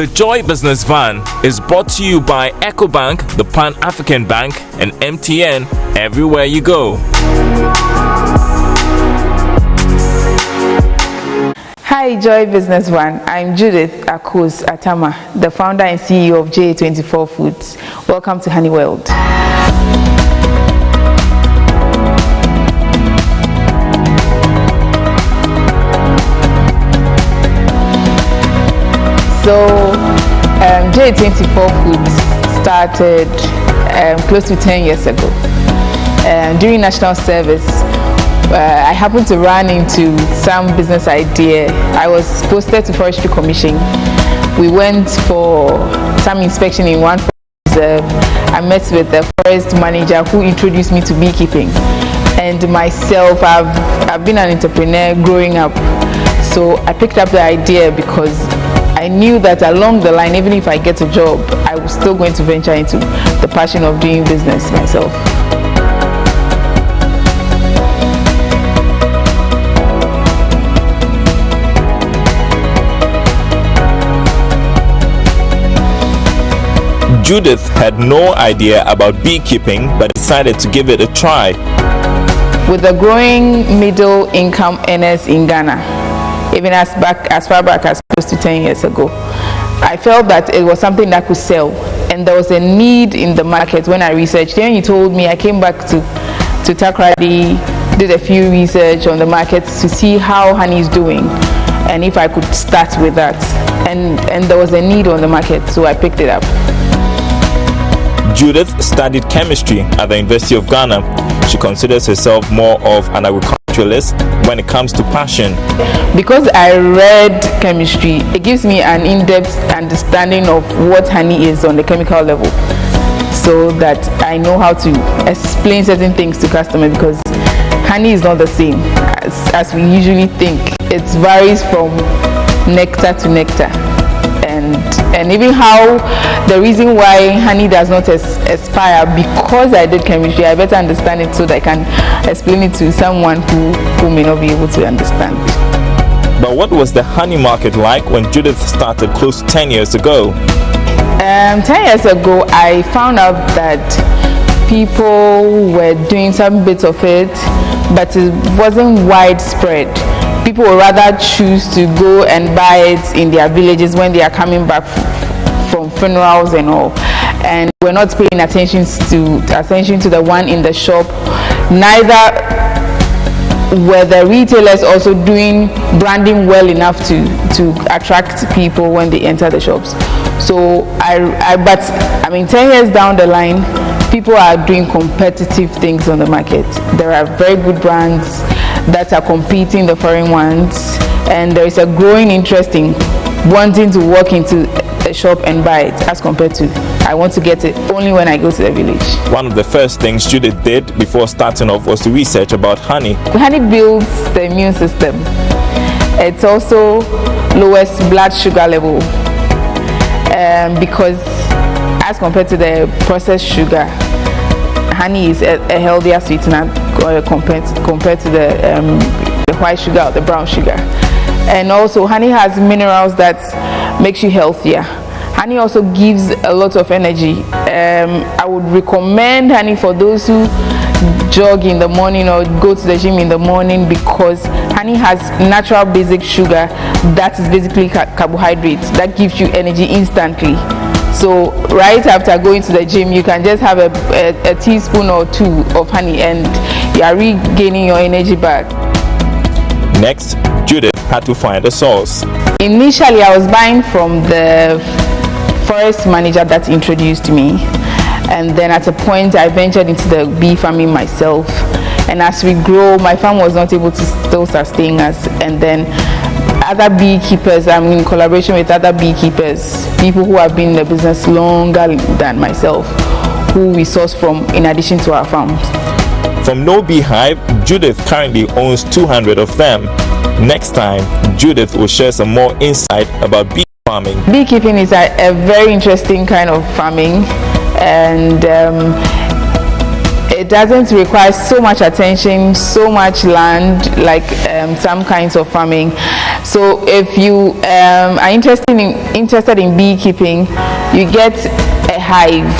The Joy Business Van is brought to you by EcoBank, the Pan-African Bank, and MTN everywhere you go. Hi Joy Business Van, I'm Judith Akos Atama, the founder and CEO of JA24 Foods. Welcome to Honey World. So JA24 Foods started close to 10 years ago. During national service, I happened to run into some business idea. I was posted to Forestry Commission. We went for some inspection in one reserve. I met with the forest manager who introduced me to beekeeping. And myself, I've been an entrepreneur growing up. So I picked up the idea because I knew that along the line, even if I get a job, I was still going to venture into the passion of doing business myself. Judith had no idea about beekeeping but decided to give it a try. With the growing middle income earners in Ghana, even as far back as close to 10 years ago, I felt that it was something that could sell, and there was a need in the market. When I researched, then you told me, I came back to Takoradi, did a few research on the market to see how honey is doing and if I could start with that, and there was a need on the market, so I picked it up. Judith studied chemistry at the University of Ghana. She considers herself more of an agriculturalist when it comes to passion. Because I read chemistry, it gives me an in-depth understanding of what honey is on the chemical level, so that I know how to explain certain things to customers, because honey is not the same as we usually think. It varies from nectar to nectar. And even how the reason why honey does not expire, because I did chemistry, I better understand it so that I can explain it to someone who may not be able to understand. But what was the honey market like when Judith started close to 10 years ago? 10 years ago, I found out that people were doing some bits of it, but it wasn't widespread. People would rather choose to go and buy it in their villages when they are coming back from funerals and all, and we're not paying attention to the one in the shop. Neither were the retailers also doing branding well enough to attract people when they enter the shops. So I mean 10 years down the line, people are doing competitive things on the market. There are very good brands that are competing the foreign ones, and there is a growing interest in wanting to walk into a shop and buy it, as compared to I want to get it only when I go to the village. One of the first things Judith did before starting off was to research about honey. Honey builds the immune system. It also lowers blood sugar level, because as compared to the processed sugar, honey is a healthier sweetener compared to the white sugar or the brown sugar. And also honey has minerals that makes you healthier. Honey also gives a lot of energy. I would recommend honey for those who jog in the morning or go to the gym in the morning, because honey has natural basic sugar that is basically carbohydrates that gives you energy instantly. So right after going to the gym, you can just have a teaspoon or two of honey and you are regaining your energy back. Next, Judith had to find a source. Initially, I was buying from the forest manager that introduced me, and then at a point I ventured into the bee farming myself, and as we grow, my farm was not able to still sustain us, and then other beekeepers, I'm in collaboration with other beekeepers, people who have been in the business longer than myself, who we source from in addition to our farms. From no beehive, Judith currently owns 200 of them. Next time, Judith will share some more insight about bee farming. Beekeeping is a very interesting kind of farming, and it doesn't require so much attention, so much land like some kinds of farming. So if you are interested in beekeeping, you get a hive.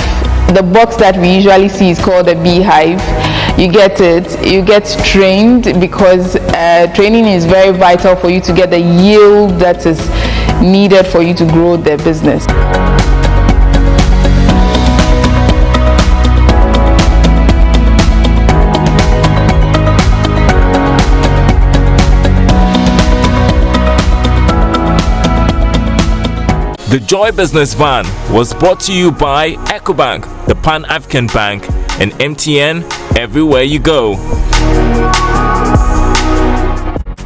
The box that we usually see is called a beehive. You get it, you get trained, because training is very vital for you to get the yield that is needed for you to grow the business. The Joy Business Van was brought to you by EcoBank, the Pan-African Bank, and MTN everywhere you go.